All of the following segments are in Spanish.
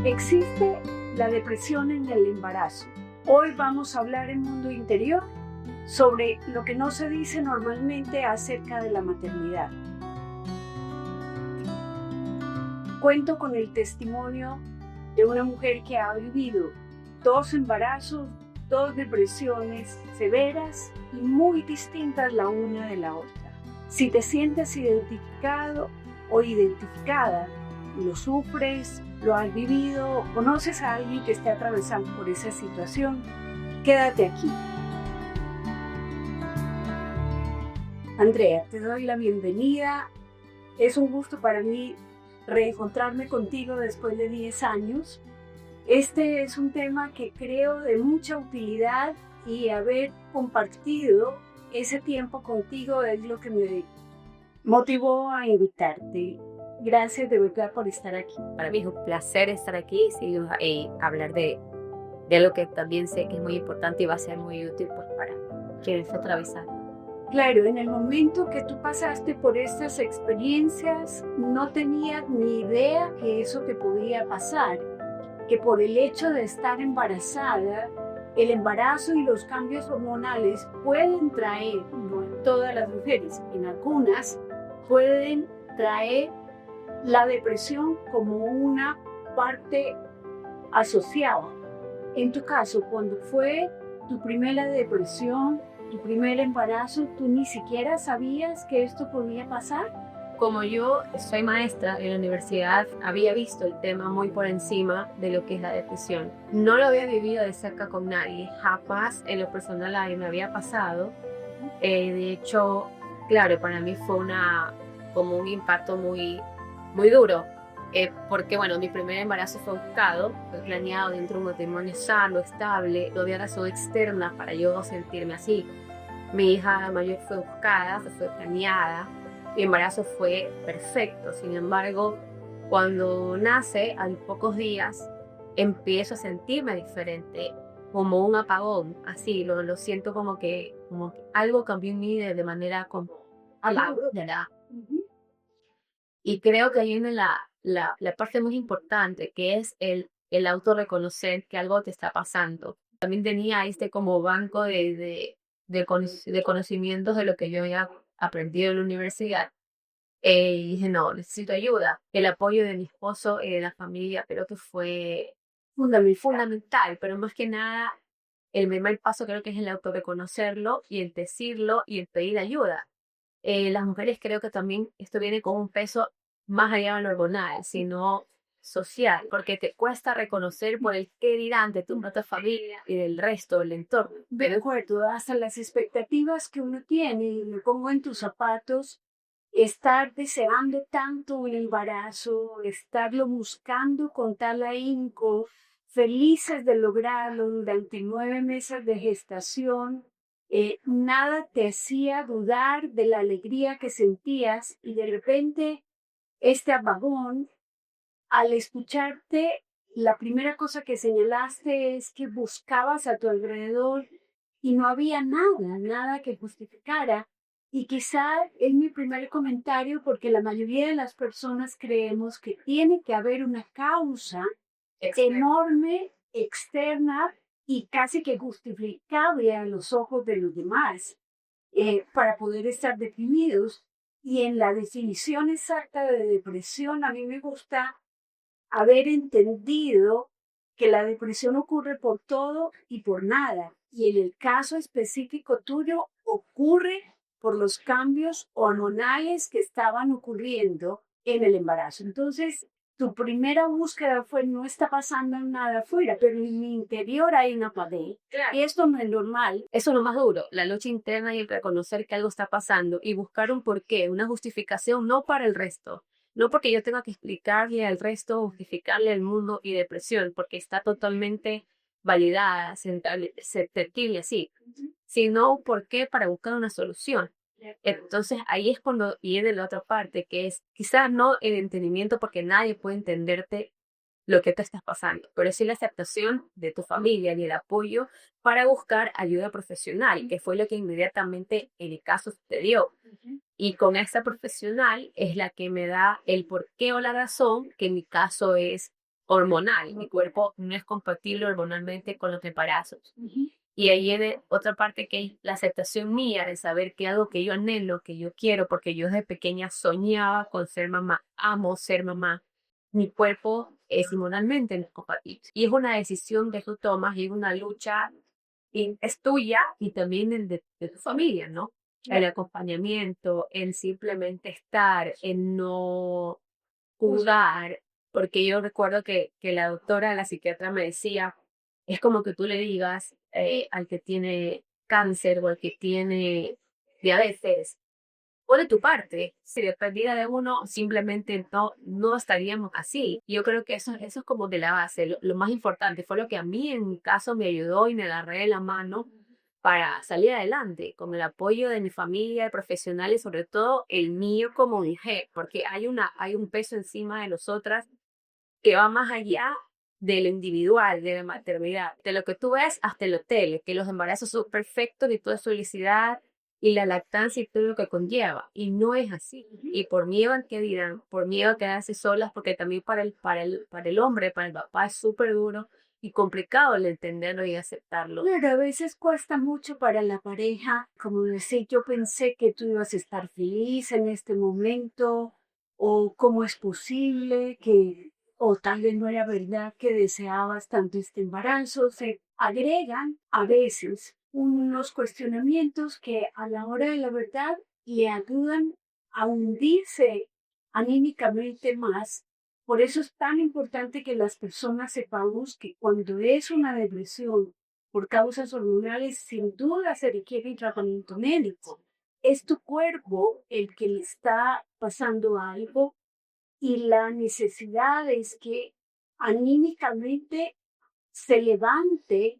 Existe la depresión en el embarazo. Hoy vamos a hablar en Mundo Interior sobre lo que no se dice normalmente acerca de la maternidad. Cuento con el testimonio de una mujer que ha vivido 2 embarazos, 2 depresiones severas y muy distintas la una de la otra. Si te sientes identificado o identificada, lo sufres, lo has vivido o conoces a alguien que esté atravesando por esa situación, quédate aquí. Andrea, te doy la bienvenida. Es un gusto para mí reencontrarme contigo después de 10 años. Este es un tema que creo de mucha utilidad y haber compartido ese tiempo contigo es lo que me motivó a invitarte. Gracias de verdad por estar aquí. Para mí es un placer estar aquí y hablar de algo que también sé que es muy importante y va a ser muy útil pues, para quienes atraviesan. Claro, en el momento que tú pasaste por estas experiencias, no tenías ni idea que eso te podía pasar, que por el hecho de estar embarazada, el embarazo y los cambios hormonales pueden traer, no en todas las mujeres, en algunas, pueden traer la depresión como una parte asociada. En tu caso, cuando fue tu primera depresión, tu primer embarazo, ¿tú ni siquiera sabías que esto podía pasar? Como yo soy maestra en la universidad, había visto el tema muy por encima de lo que es la depresión. No lo había vivido de cerca con nadie, jamás en lo personal a mí me había pasado. De hecho, claro, para mí fue como un impacto muy duro, porque bueno, mi primer embarazo fue buscado, fue planeado dentro de un matrimonio sano, estable, no había razón externa para yo sentirme así. Mi hija mayor fue buscada, fue planeada, mi embarazo fue perfecto, sin embargo, cuando nace, a los pocos días, empiezo a sentirme diferente, como un apagón, así, lo siento como que algo cambió en mí de manera como ¿verdad? Y creo que ahí viene la parte muy importante, que es el autorreconocer que algo te está pasando. También tenía como banco de conocimientos de lo que yo había aprendido en la universidad. Y dije, no, necesito ayuda. El apoyo de mi esposo y de la familia creo que fue fundamental, pero más que nada, el primer paso creo que es el autorreconocerlo y el decirlo y el pedir ayuda. Las mujeres creo que también esto viene con un peso más allá de lo hormonal, sino social, porque te cuesta reconocer por el qué dirán de tu propia familia y del resto del entorno. De acuerdo, hasta las expectativas que uno tiene, y me pongo en tus zapatos, estar deseando tanto un embarazo, estarlo buscando con tal ahínco, felices de lograrlo durante 9 meses de gestación, nada te hacía dudar de la alegría que sentías y de repente este apagón, al escucharte, la primera cosa que señalaste es que buscabas a tu alrededor y no había nada que justificara. Y quizá es mi primer comentario porque la mayoría de las personas creemos que tiene que haber una causa enorme, externa y casi que justificable a los ojos de los demás para poder estar deprimidos. Y en la definición exacta de depresión, a mí me gusta haber entendido que la depresión ocurre por todo y por nada. Y en el caso específico tuyo, ocurre por los cambios hormonales que estaban ocurriendo en el embarazo. Entonces, tu primera búsqueda fue, no está pasando nada afuera, pero en mi interior hay una pared. Claro. Y esto no es normal. Eso es lo más duro, la lucha interna y el reconocer que algo está pasando y buscar un porqué, una justificación, no para el resto. No porque yo tenga que explicarle al resto, justificarle al mundo y depresión, porque está totalmente validada, susceptible así, sino porque para buscar una solución. Entonces ahí es cuando viene la otra parte, que es quizás no el entendimiento, porque nadie puede entenderte lo que te estás pasando, pero sí la aceptación de tu familia y el apoyo para buscar ayuda profesional, que fue lo que inmediatamente en mi caso sucedió. Y con esta profesional es la que me da el porqué o la razón, que en mi caso es hormonal. Mi cuerpo no es compatible hormonalmente con los embarazos. Y ahí viene otra parte que es la aceptación mía de saber que algo que yo anhelo, que yo quiero, porque yo desde pequeña soñaba con ser mamá, amo ser mamá. Mi cuerpo es hormonalmente no compatible. Y es una decisión que tú tomas y es una lucha y es tuya y también de tu familia, ¿no? El acompañamiento, el simplemente estar, el no juzgar, porque yo recuerdo que la doctora, la psiquiatra me decía, es como que tú le digas al que tiene cáncer o al que tiene diabetes, pone tu parte. Si dependiera de uno, simplemente no estaríamos así. Yo creo que eso es como de la base. Lo más importante fue lo que a mí en mi caso me ayudó y me agarré de la mano para salir adelante, con el apoyo de mi familia, de profesionales, sobre todo el mío como mujer, porque hay un peso encima de nosotras que va más allá de lo individual, de la maternidad, de lo que tú ves hasta el hotel, que los embarazos son perfectos y todo es felicidad y la lactancia y todo lo que conlleva. Y no es así. Y por miedo a que dirán, por miedo a quedarse solas, porque también para el hombre, para el papá es súper duro y complicado el entenderlo y aceptarlo. Claro, a veces cuesta mucho para la pareja, como decir, yo pensé que tú ibas a estar feliz en este momento, o cómo es posible que, o tal vez no era verdad que deseabas tanto este embarazo. Se agregan a veces unos cuestionamientos que a la hora de la verdad le ayudan a hundirse anímicamente más. Por eso es tan importante que las personas sepamos que cuando es una depresión por causas hormonales, sin duda se requiere un tratamiento médico. Es tu cuerpo el que le está pasando algo y la necesidad es que anímicamente se levante,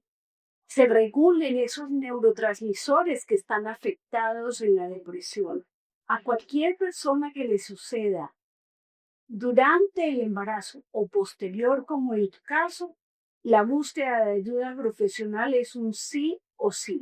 se regulen esos neurotransmisores que están afectados en la depresión. A cualquier persona que le suceda durante el embarazo o posterior, como en tu caso, la búsqueda de ayuda profesional es un sí o sí.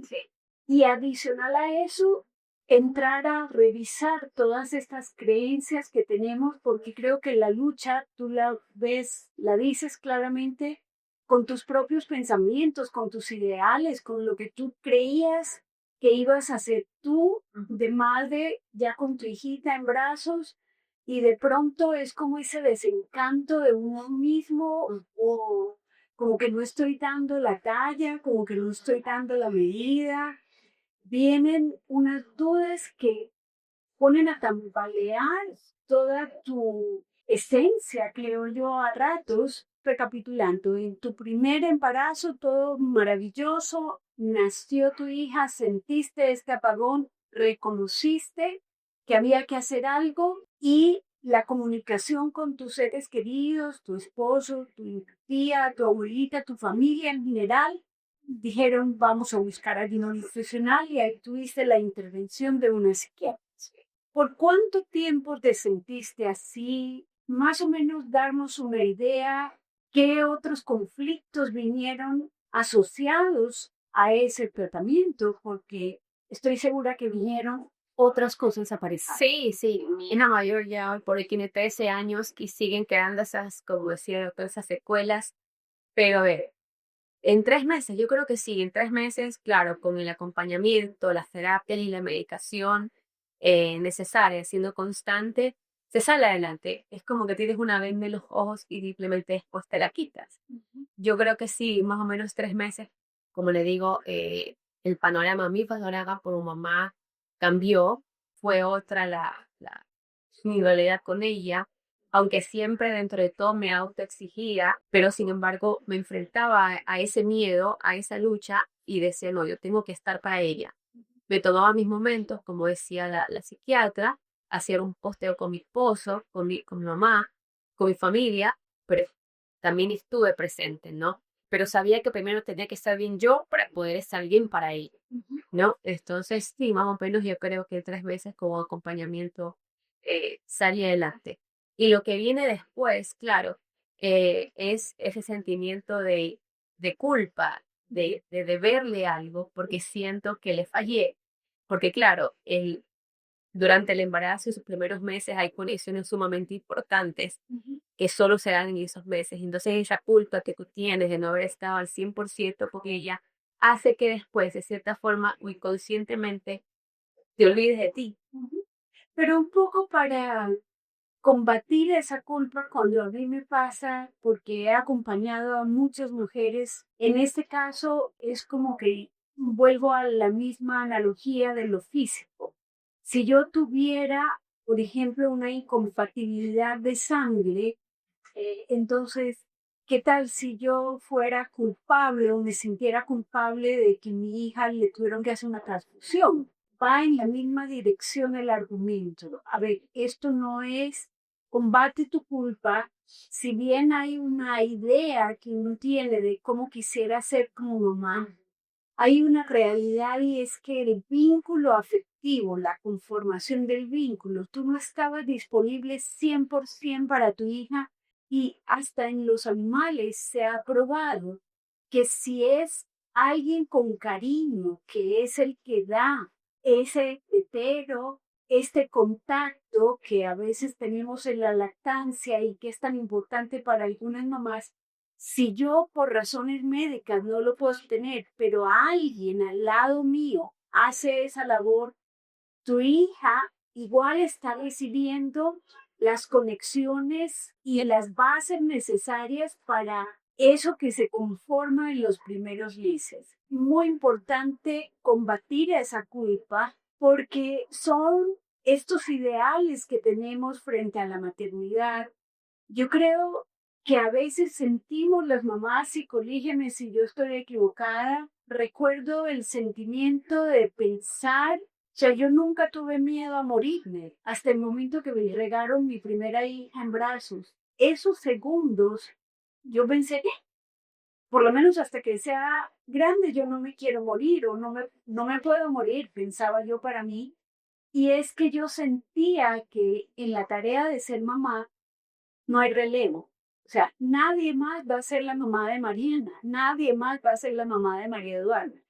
Y adicional a eso, entrar a revisar todas estas creencias que tenemos, porque creo que la lucha, tú la ves, la dices claramente con tus propios pensamientos, con tus ideales, con lo que tú creías que ibas a hacer tú de madre, ya con tu hijita en brazos, y de pronto es como ese desencanto de uno mismo o como que no estoy dando la talla, como que no estoy dando la medida. Vienen unas dudas que ponen a tambalear toda tu esencia, creo yo, a ratos. Recapitulando, en tu primer embarazo todo maravilloso, nació tu hija, sentiste este apagón, reconociste que había que hacer algo y la comunicación con tus seres queridos, tu esposo, tu tía, tu abuelita, tu familia en general, dijeron vamos a buscar a alguien profesional y ahí tuviste la intervención de una psiquiatra. ¿Por cuánto tiempo te sentiste así? Más o menos darnos una idea, qué otros conflictos vinieron asociados a ese tratamiento, porque estoy segura que vinieron otras cosas a aparecer. Sí, sí, mi hija mayor ya hoy por hoy tiene 13 años y siguen quedando esas, como decía, todas esas secuelas. Pero a ver, en 3 meses, yo creo que sí, en 3 meses, claro, con el acompañamiento, las terapias y la medicación necesaria, siendo constante, se sale adelante. Es como que tienes una venda en los ojos y simplemente después te la quitas. Yo creo que sí, más o menos 3 meses, como le digo, mi panorama por mamá cambió, fue otra mi realidad con ella, aunque siempre dentro de todo me autoexigía, pero sin embargo me enfrentaba a ese miedo, a esa lucha y decía, no, yo tengo que estar para ella. Me tomaba mis momentos, como decía la psiquiatra, hacer un posteo con mi esposo, con mi mamá, con mi familia, pero también estuve presente, ¿no? Pero sabía que primero tenía que estar bien yo para poder estar bien para ella, ¿no? Entonces, sí, más o menos yo creo que 3 veces como acompañamiento salí adelante. Y lo que viene después, claro, es ese sentimiento de culpa, de deberle algo, porque siento que le fallé. Porque claro, durante el embarazo y sus primeros meses hay conexiones sumamente importantes Ujú. que solo se dan en esos meses. Entonces esa culpa que tú tienes de no haber estado al 100% con ella hace que después, de cierta forma, o inconscientemente, te olvides de ti. Ujú. Pero un poco para combatir esa culpa cuando a mí me pasa, porque he acompañado a muchas mujeres, en este caso es como que vuelvo a la misma analogía de lo físico. Si yo tuviera, por ejemplo, una incompatibilidad de sangre, entonces, ¿qué tal si yo fuera culpable o me sintiera culpable de que mi hija le tuvieron que hacer una transfusión? Va en la misma dirección el argumento. A ver, esto no es combate tu culpa. Si bien hay una idea que uno tiene de cómo quisiera ser como mamá, hay una realidad y es que el vínculo afectivo, la conformación del vínculo, tú no estabas disponible 100% para tu hija y hasta en los animales se ha probado que si es alguien con cariño, que es el que da ese tetero, este contacto que a veces tenemos en la lactancia y que es tan importante para algunas mamás, si yo por razones médicas no lo puedo tener, pero alguien al lado mío hace esa labor, tu hija igual está recibiendo las conexiones y las bases necesarias para eso que se conforma en los primeros meses. Muy importante combatir esa culpa porque son estos ideales que tenemos frente a la maternidad. Yo creo que a veces sentimos las mamás, y corrígeme si yo estoy equivocada, recuerdo el sentimiento de pensar, o sea, yo nunca tuve miedo a morirme hasta el momento que me regaron mi primera hija en brazos. Esos segundos, yo pensé, por lo menos hasta que sea grande, yo no me quiero morir o no me puedo morir, pensaba yo para mí. Y es que yo sentía que en la tarea de ser mamá, no hay relevo. O sea, nadie más va a ser la mamá de Mariana, nadie más va a ser la mamá de María Eduarda.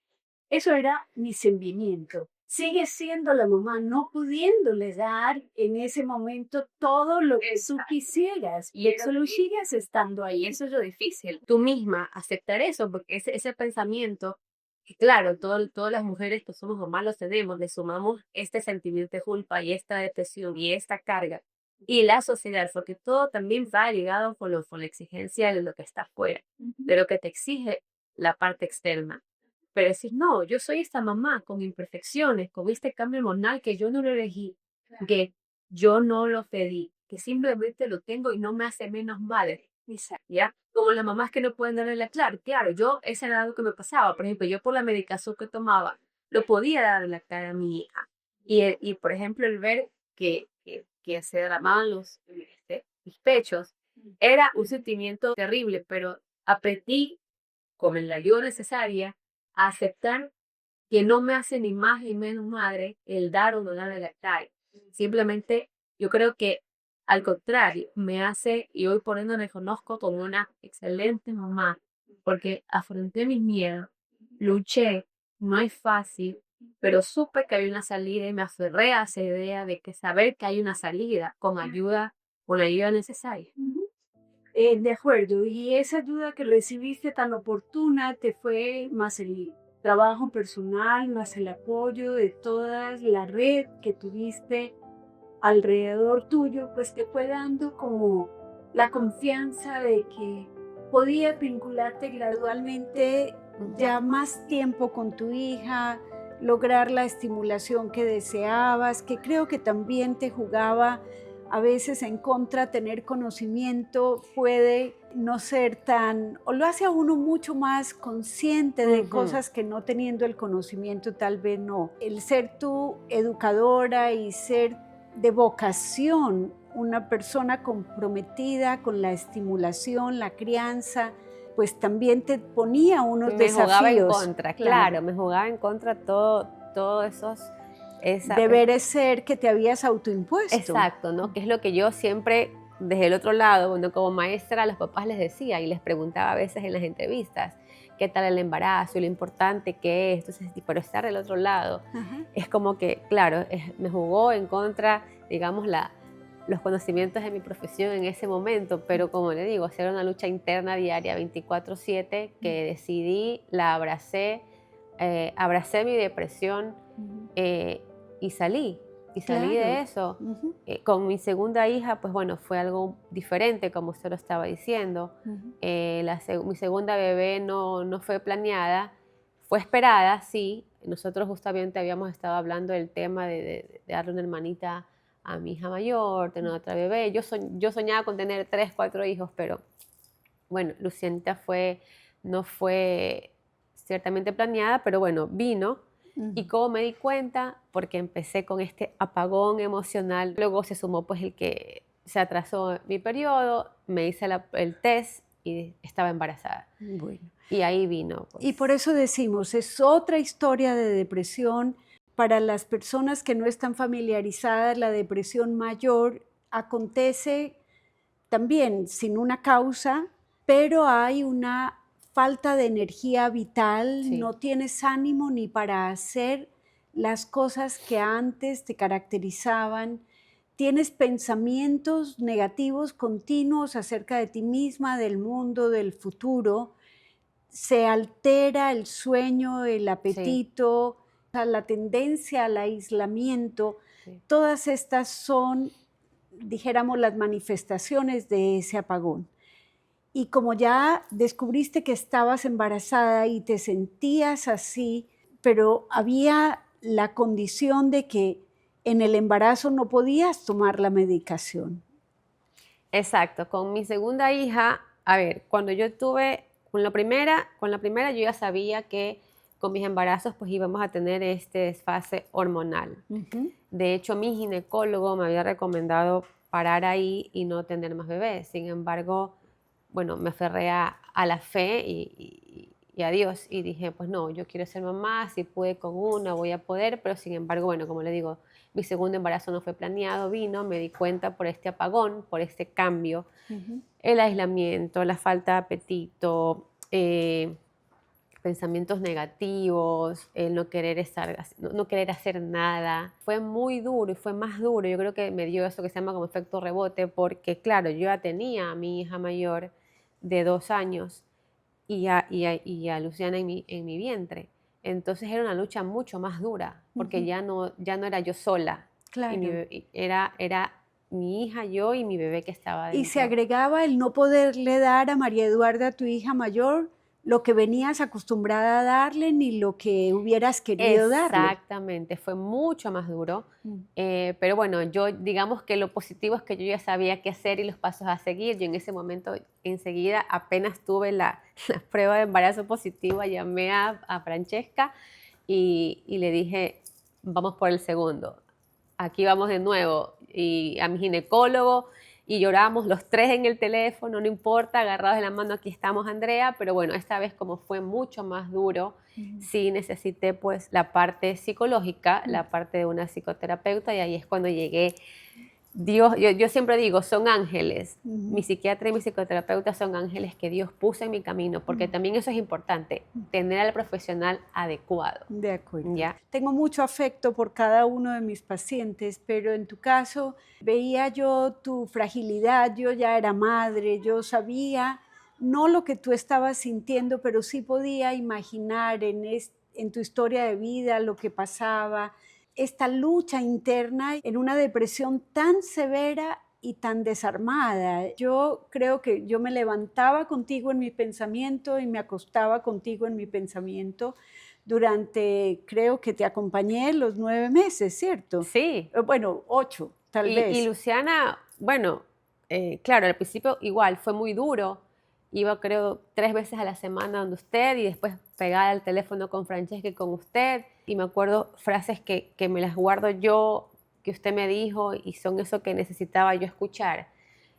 Eso era mi sentimiento. Sigue siendo la mamá no pudiéndole dar en ese momento todo lo que tú quisieras, Y pero eso sigues estando ahí, eso es lo difícil. Tú misma aceptar eso, porque ese pensamiento, que claro, todas las mujeres que somos mamás lo tenemos, le sumamos este sentimiento de culpa y esta depresión y esta carga. Y la sociedad, porque todo también va ligado con la exigencia de lo que está afuera, de lo que te exige la parte externa. Pero decir, no, yo soy esta mamá con imperfecciones, con este cambio hormonal que yo no lo elegí, que yo no lo pedí, que simplemente lo tengo y no me hace menos madre. ¿Ya? Como las mamás que no pueden darle la claro. Claro, yo, ese era algo que me pasaba. Por ejemplo, yo por la medicación que tomaba, lo podía darle la cara a mi hija. Y por ejemplo, el ver que se derramaban mis pechos, era un sentimiento terrible, pero aprendí con la ayuda necesaria a aceptar que no me hace ni más ni menos madre el dar o no dar el lactar. Simplemente yo creo que al contrario, me hace, y hoy por hoy me reconozco como una excelente mamá, porque afronté mis miedos, luché, no es fácil, pero supe que hay una salida y me aferré a esa idea de que saber que hay una salida con la ayuda necesaria. De acuerdo, y esa ayuda que recibiste tan oportuna te fue más el trabajo personal, más el apoyo de toda la red que tuviste alrededor tuyo, pues te fue dando como la confianza de que podías vincularte gradualmente ya más tiempo con tu hija, lograr la estimulación que deseabas, que creo que también te jugaba a veces en contra. Tener conocimiento puede no ser tan, o lo hace a uno mucho más consciente de cosas que no teniendo el conocimiento tal vez no. El ser tú educadora y ser de vocación una persona comprometida con la estimulación, la crianza, pues también te ponía unos Me jugaba en desafíos. contra, claro, me jugaba en contra todo esa, Deberes ser que te habías autoimpuesto. exacto, ¿no? Que es lo que yo siempre desde el otro lado, bueno, como maestra, a los papás les decía y les preguntaba a veces en las entrevistas qué tal el embarazo y lo importante que es. Entonces, pero estar del otro lado Ajá. es como que, claro, me jugó en contra, digamos, los conocimientos de mi profesión en ese momento, pero como le digo, hacer una lucha interna diaria 24/7 que decidí, la abracé, abracé mi depresión Ujú. eh, y salí. Y salí de Claro. eso. Ujú, Con mi segunda hija, pues bueno, fue algo diferente, como usted lo estaba diciendo. ujú. Mi segunda bebé no fue planeada, fue esperada, sí. Nosotros justamente habíamos estado hablando del tema de darle una hermanita a mi hija mayor, tener otra bebé. Yo soñaba con tener 3, 4 hijos, pero bueno, Lucianita no fue ciertamente planeada, pero bueno, vino. Y Ujú. como me di cuenta, porque empecé con este apagón emocional, luego se sumó pues el que se atrasó mi periodo, me hice el test y estaba embarazada. Bueno. Y ahí vino, Y por pues. eso decimos, es otra historia de depresión. Para las personas que no están familiarizadas, la depresión mayor acontece también sin una causa, pero hay una falta de energía vital, Sí, no tienes ánimo ni para hacer las cosas que antes te caracterizaban, tienes pensamientos negativos continuos acerca de ti misma, del mundo, del futuro, se altera el sueño, el sí, apetito, o sea, la tendencia al aislamiento. sí. Todas estas son, dijéramos, las manifestaciones de ese apagón. Y como ya descubriste que estabas embarazada y te sentías así, pero había la condición de que en el embarazo no podías tomar la medicación. Exacto, con mi segunda hija, a ver, cuando yo tuve, con la primera yo ya sabía que con mis embarazos pues íbamos a tener este desfase hormonal. Ujú. De hecho, mi ginecólogo me había recomendado parar ahí y no tener más bebés. Sin embargo, bueno, me aferré a la fe y a Dios y dije, pues no, yo quiero ser mamá, si pude con una voy a poder, pero sin embargo, bueno, como le digo, mi segundo embarazo no fue planeado, vino, me di cuenta por este apagón, por este cambio, Ujú. el aislamiento, la falta de apetito, pensamientos negativos, el no querer no querer hacer nada. Fue muy duro y fue más duro. Yo creo que me dio eso que se llama como efecto rebote, porque claro, yo ya tenía a mi hija mayor de 2 años y a Luciana en mi vientre. Entonces era una lucha mucho más dura, porque Ujú. ya no era yo sola. Claro. Era mi hija, yo y mi bebé que estaba Y se dentro. agregaba el no poderle dar a María Eduarda, tu hija mayor, lo que venías acostumbrada a darle ni lo que hubieras querido darle. Exactamente, fue mucho más duro, Mm. pero bueno, yo digamos que lo positivo es que yo ya sabía qué hacer y los pasos a seguir. Yo en ese momento, enseguida, apenas tuve la prueba de embarazo positiva, llamé a Francesca y le dije, vamos por el segundo, aquí vamos de nuevo, y a mi ginecólogo, y lloramos los tres en el teléfono, no importa, agarrados de la mano, aquí estamos, Andrea, pero bueno, esta vez como fue mucho más duro, Ujú. sí necesité pues la parte psicológica, Mm. la parte de una psicoterapeuta, y ahí es cuando llegué. Dios, yo siempre digo, son ángeles. Mi Ujú. psiquiatra y mi psicoterapeuta son ángeles que Dios puso en mi camino, porque Mm. también eso es importante, tener al profesional adecuado, De acuerdo. ¿ya? Tengo mucho afecto por cada uno de mis pacientes, pero en tu caso veía yo tu fragilidad, yo ya era madre, yo sabía no lo que tú estabas sintiendo, pero sí podía imaginar en tu historia de vida lo que pasaba, esta lucha interna en una depresión tan severa y tan desarmada. Yo creo que yo me levantaba contigo en mi pensamiento y me acostaba contigo en mi pensamiento durante, creo que te acompañé los 9 meses, ¿cierto? Sí. Bueno, 8, tal Y vez. Luciana, bueno, claro, al principio igual fue muy duro. Iba creo 3 veces a la semana donde usted y después pegada al teléfono con Francesca y con usted. Y me acuerdo frases que me las guardo yo, que usted me dijo y son eso que necesitaba yo escuchar.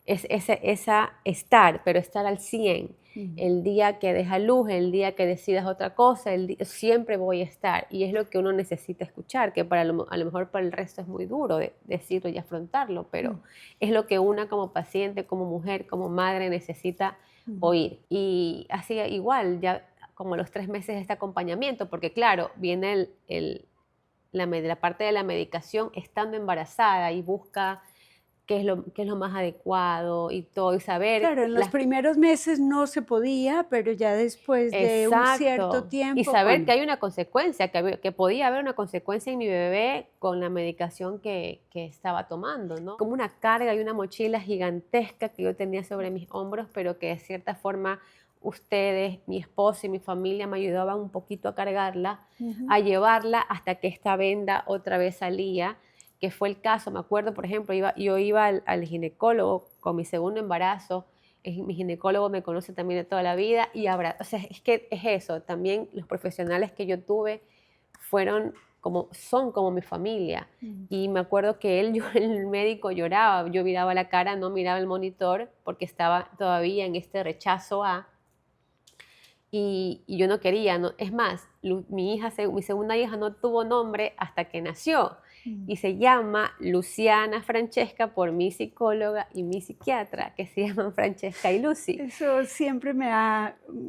Esa estar, pero estar al 100. el día que des a luz, el día que decidas otra cosa, siempre voy a estar. Y es lo que uno necesita escuchar, que a lo mejor para el resto es muy duro decirlo y afrontarlo, pero es lo que una como paciente, como mujer, como madre necesita oír. Y así igual, ya como los 3 meses de este acompañamiento, porque claro, viene la parte de la medicación estando embarazada y busca qué es lo más adecuado y todo, y saber... Claro, en los primeros meses no se podía, pero ya después de un cierto Exacto. Y tiempo, saber bueno. que hay una consecuencia, que podía haber una consecuencia en mi bebé con la medicación que estaba tomando, ¿no? Como una carga y una mochila gigantesca que yo tenía sobre mis hombros, pero que de cierta forma ustedes, mi esposo y mi familia me ayudaban un poquito a cargarla, a llevarla hasta que esta venda otra vez salía, que fue el caso. Me acuerdo, por ejemplo, yo iba al ginecólogo con mi segundo embarazo. Mi ginecólogo me conoce también de toda la vida y o sea, es que es eso, también los profesionales que yo tuve son como mi familia. Y me acuerdo que el médico lloraba, yo miraba la cara, no miraba el monitor porque estaba todavía en este rechazo y yo no quería, no. Es más, mi segunda hija no tuvo nombre hasta que nació y se llama Luciana Francesca por mi psicóloga y mi psiquiatra, que se llaman Francesca y Lucy. Eso siempre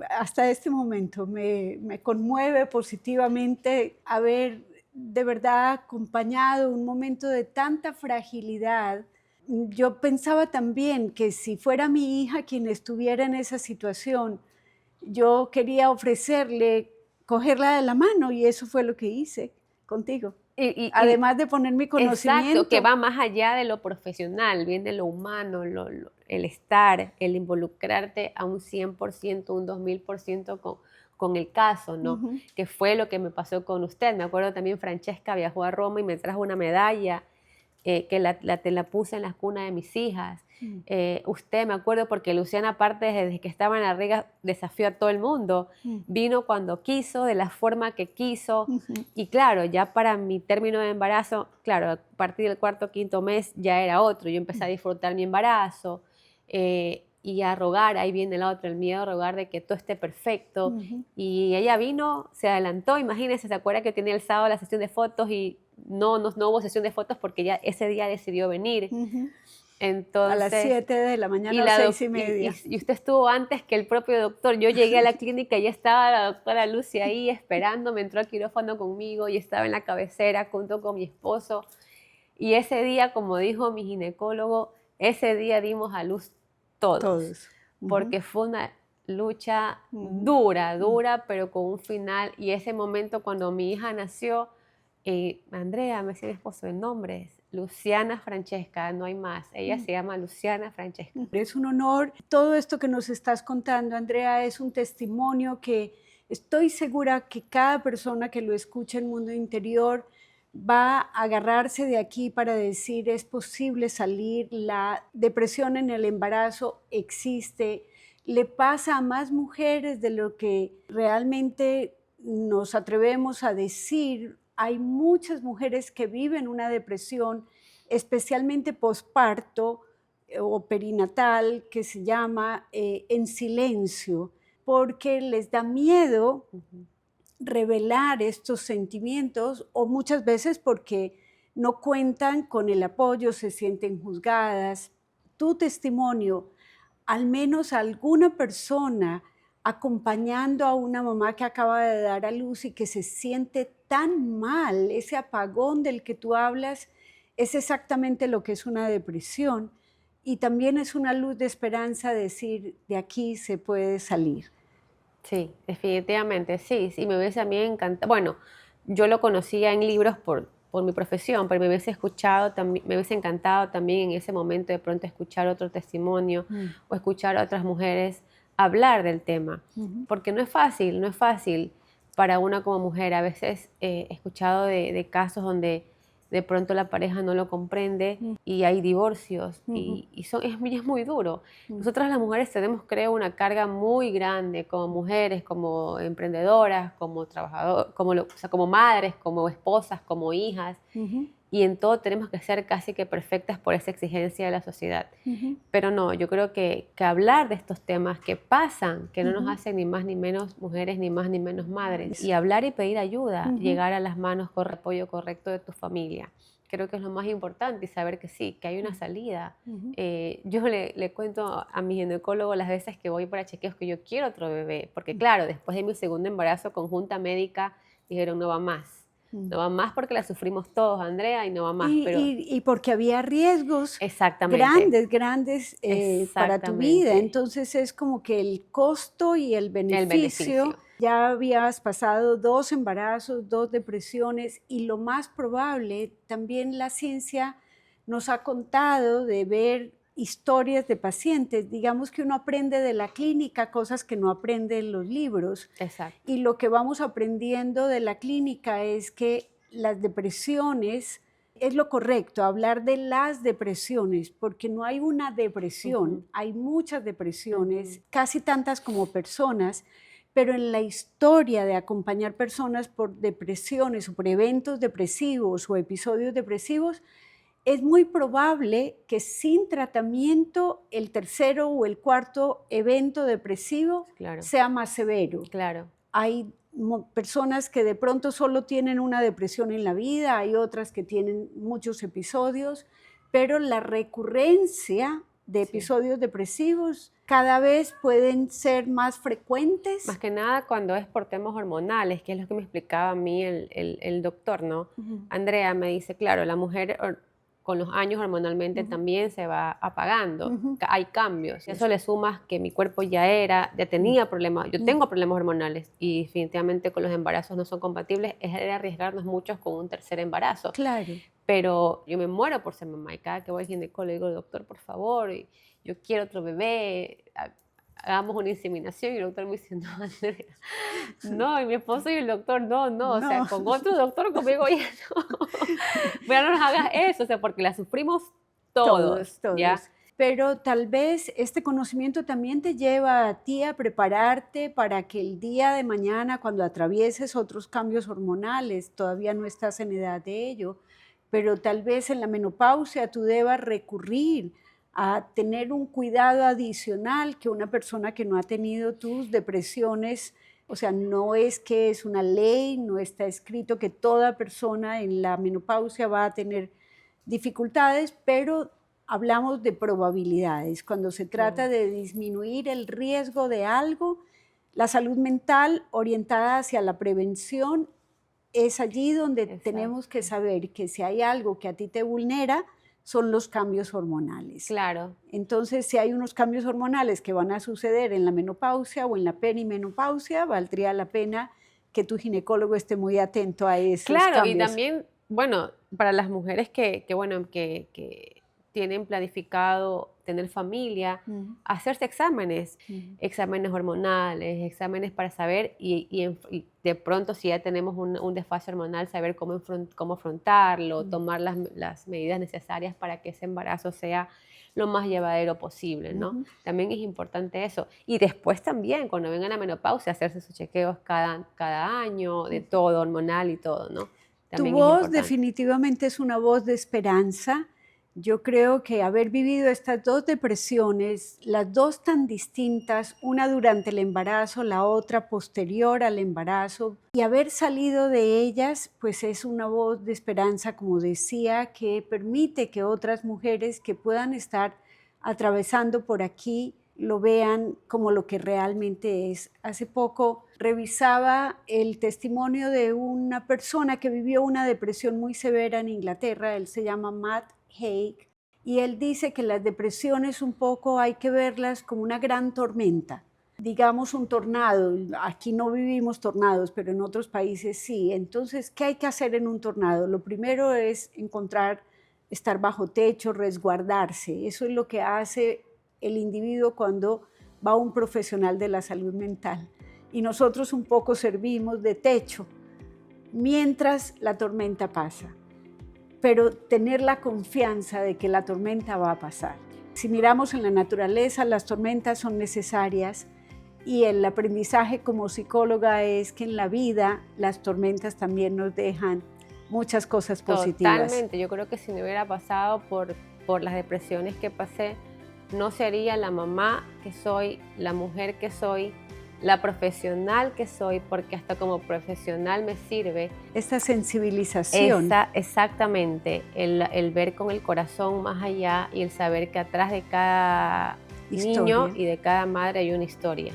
hasta este momento, me conmueve positivamente haber de verdad acompañado un momento de tanta fragilidad. Yo pensaba también que si fuera mi hija quien estuviera en esa situación, yo quería ofrecerle cogerla de la mano y eso fue lo que hice contigo. Además de poner mi conocimiento. Exacto, que va más allá de lo profesional, viene de lo humano, el estar, el involucrarte a un 100%, un 2000% con el caso, ¿no? Que fue lo que me pasó con usted. Me acuerdo también Francesca viajó a Roma y me trajo una medalla que te la puse en la cuna de mis hijas. Usted, me acuerdo, porque Luciana, aparte desde que estaba en la riga, desafió a todo el mundo. Vino cuando quiso, de la forma que quiso. Y claro, ya para mi término de embarazo, claro, a partir del 4º o 5º mes ya era otro. Yo empecé a disfrutar mi embarazo y a rogar, ahí viene el otro, el miedo a rogar de que todo esté perfecto. Y ella vino, se adelantó, imagínense, se acuerda que tenía el sábado la sesión de fotos y no hubo sesión de fotos porque ya ese día decidió venir. Entonces, a las 7 de la mañana o 6:30. Y usted estuvo antes que el propio doctor. Yo llegué a la clínica y ya estaba la doctora Lucy ahí esperando, me entró al quirófano conmigo y estaba en la cabecera junto con mi esposo. Y ese día, como dijo mi ginecólogo, ese día dimos a luz todos. Porque fue una lucha dura, pero con un final. Y ese momento cuando mi hija nació, Andrea, me decía mi esposo, el nombre es Luciana Francesca, no hay más. Ella se llama Luciana Francesca. Es un honor. Todo esto que nos estás contando, Andrea, es un testimonio que estoy segura que cada persona que lo escucha en Mundo Interior va a agarrarse de aquí para decir es posible salir, la depresión en el embarazo existe, le pasa a más mujeres de lo que realmente nos atrevemos a decir. Hay muchas mujeres que viven una depresión, especialmente posparto o perinatal, que se llama en silencio, porque les da miedo revelar estos sentimientos o muchas veces porque no cuentan con el apoyo, se sienten juzgadas. Tu testimonio, al menos alguna persona acompañando a una mamá que acaba de dar a luz y que se siente tan mal, ese apagón del que tú hablas, es exactamente lo que es una depresión y también es una luz de esperanza decir, de aquí se puede salir. Sí, definitivamente, sí, me hubiese a mí encantado. Bueno, yo lo conocía en libros por mi profesión, pero me hubiese encantado también en ese momento de pronto escuchar otro testimonio o escuchar a otras mujeres hablar del tema, porque no es fácil para una como mujer. A veces he escuchado de casos donde de pronto la pareja no lo comprende y hay divorcios y es muy duro. Nosotras las mujeres tenemos, creo, una carga muy grande como mujeres, como emprendedoras, como trabajadoras, como madres, como esposas, como hijas. y en todo tenemos que ser casi que perfectas por esa exigencia de la sociedad. Pero no, yo creo que hablar de estos temas que pasan, que no nos hacen ni más ni menos mujeres, ni más ni menos madres, y hablar y pedir ayuda, llegar a las manos con el apoyo correcto de tu familia, creo que es lo más importante, y saber que sí, que hay una salida. Yo le cuento a mi ginecólogo las veces que voy para chequeos que yo quiero otro bebé, porque claro, después de mi segundo embarazo, conjunta médica, dijeron no va más. No va más porque la sufrimos todos, Andrea, y no va más. Y porque había riesgos grandes para tu vida. Entonces es como que el costo y el beneficio. Ya habías pasado 2 embarazos, 2 depresiones, y lo más probable, también la ciencia nos ha contado de ver historias de pacientes. Digamos que uno aprende de la clínica cosas que no aprende en los libros. Exacto. Y lo que vamos aprendiendo de la clínica es que las depresiones, es lo correcto, hablar de las depresiones, porque no hay una depresión, hay muchas depresiones, casi tantas como personas, pero en la historia de acompañar personas por depresiones o por eventos depresivos o episodios depresivos, es muy probable que sin tratamiento el tercero o el cuarto evento depresivo sea más severo. Hay personas que de pronto solo tienen una depresión en la vida, hay otras que tienen muchos episodios, pero la recurrencia de episodios depresivos cada vez pueden ser más frecuentes. Más que nada cuando es por temas hormonales, que es lo que me explicaba a mí el doctor, ¿no? Andrea me dice, claro, la mujer con los años hormonalmente también se va apagando, hay cambios. Eso le sumas que mi cuerpo ya tenía problemas, yo tengo problemas hormonales y definitivamente con los embarazos no son compatibles, es de arriesgarnos mucho con un tercer embarazo. Claro. Pero yo me muero por ser mamá y cada que voy al ginecólogo digo, doctor, por favor, yo quiero otro bebé, hagamos una inseminación, y el doctor me dice, no, Andrea, no, y mi esposo y el doctor, no, o sea, con otro doctor conmigo ya no, pero no nos hagas eso, o sea, porque la sufrimos todos. ¿Ya? Pero tal vez este conocimiento también te lleva a ti a prepararte para que el día de mañana, cuando atravieses otros cambios hormonales, todavía no estás en edad de ello, pero tal vez en la menopausia tú debas recurrir a tener un cuidado adicional que una persona que no ha tenido tus depresiones. O sea, no es que es una ley, no está escrito que toda persona en la menopausia va a tener dificultades, pero hablamos de probabilidades. Cuando se trata de disminuir el riesgo de algo, la salud mental orientada hacia la prevención es allí donde tenemos que saber que si hay algo que a ti te vulnera, son los cambios hormonales. Claro. Entonces, si hay unos cambios hormonales que van a suceder en la menopausia o en la perimenopausia, valdría la pena que tu ginecólogo esté muy atento a esos cambios. Claro, y también, bueno, para las mujeres que tienen planificado tener familia, hacerse exámenes, exámenes hormonales, exámenes para saber y de pronto si ya tenemos un desfase hormonal, saber cómo afrontarlo, tomar las medidas necesarias para que ese embarazo sea lo más llevadero posible, ¿no? También es importante eso. Y después también, cuando venga la menopausia, hacerse sus chequeos cada año, de todo, hormonal y todo, ¿no? También tu voz definitivamente es una voz de esperanza. Yo creo que haber vivido estas 2 depresiones, las 2 tan distintas, una durante el embarazo, la otra posterior al embarazo, y haber salido de ellas, pues es una voz de esperanza, como decía, que permite que otras mujeres que puedan estar atravesando por aquí lo vean como lo que realmente es. Hace poco revisaba el testimonio de una persona que vivió una depresión muy severa en Inglaterra. Él se llama Matt Haig, y él dice que las depresiones un poco hay que verlas como una gran tormenta, digamos un tornado. Aquí no vivimos tornados, pero en otros países sí. Entonces, ¿qué hay que hacer en un tornado? Lo primero es estar bajo techo, resguardarse. Eso es lo que hace el individuo cuando va a un profesional de la salud mental. Y nosotros un poco servimos de techo mientras la tormenta pasa, pero tener la confianza de que la tormenta va a pasar. Si miramos en la naturaleza, las tormentas son necesarias, y el aprendizaje como psicóloga es que en la vida las tormentas también nos dejan muchas cosas positivas. Totalmente, yo creo que si no hubiera pasado por las depresiones que pasé, no sería la mamá que soy, la mujer que soy, la profesional que soy, porque hasta como profesional me sirve. Esta sensibilización. Exactamente, el ver con el corazón más allá y el saber que atrás de cada niño y de cada madre hay una historia,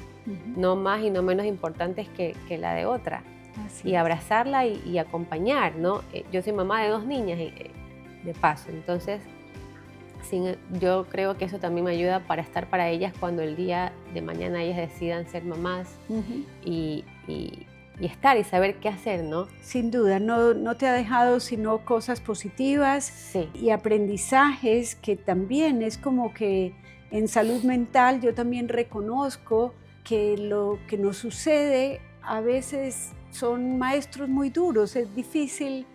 no más y no menos importantes que la de otra. Así y es. abrazarla y acompañar, ¿no? Yo soy mamá de 2 niñas de paso, entonces yo creo que eso también me ayuda para estar para ellas cuando el día de mañana ellas decidan ser mamás y estar y saber qué hacer, ¿no? Sin duda, no te ha dejado sino cosas positivas Sí. y aprendizajes que también es como que en salud mental yo también reconozco que lo que nos sucede a veces son maestros muy duros. Es difícil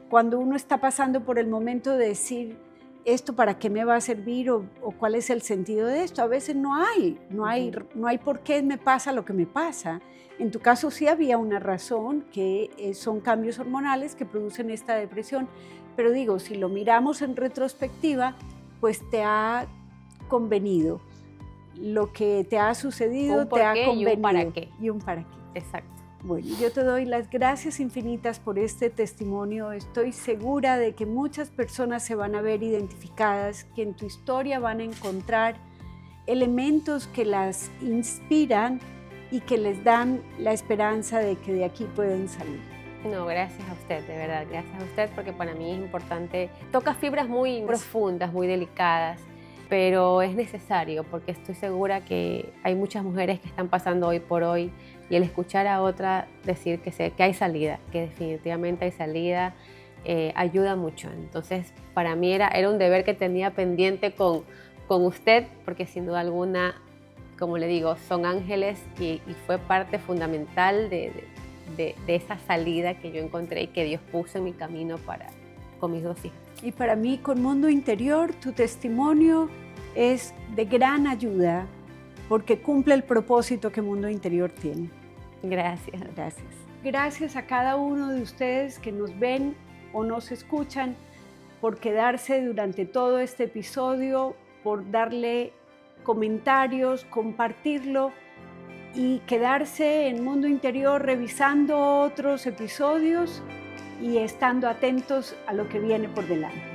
cuando uno está pasando por el momento de decir esto para qué me va a servir o cuál es el sentido de esto. A veces no hay por qué me pasa lo que me pasa. En tu caso sí había una razón, que son cambios hormonales que producen esta depresión, pero digo, si lo miramos en retrospectiva, pues te ha convenido. Lo que te ha sucedido te ha convenido. Y un para qué. Y un para qué. Exacto. Bueno, yo te doy las gracias infinitas por este testimonio. Estoy segura de que muchas personas se van a ver identificadas, que en tu historia van a encontrar elementos que las inspiran y que les dan la esperanza de que de aquí pueden salir. No, gracias a usted, de verdad, gracias a usted, porque para mí es importante. Toca fibras muy profundas, muy delicadas, pero es necesario porque estoy segura que hay muchas mujeres que están pasando hoy por hoy y el escuchar a otra decir que hay salida, que definitivamente hay salida, ayuda mucho. Entonces, para mí era un deber que tenía pendiente con usted, porque sin duda alguna, como le digo, son ángeles y fue parte fundamental de esa salida que yo encontré y que Dios puso en mi camino con mis 2 hijas. Y para mí, con Mundo Interior, tu testimonio es de gran ayuda porque cumple el propósito que Mundo Interior tiene. Gracias. Gracias. Gracias a cada uno de ustedes que nos ven o nos escuchan por quedarse durante todo este episodio, por darle comentarios, compartirlo y quedarse en Mundo Interior revisando otros episodios y estando atentos a lo que viene por delante.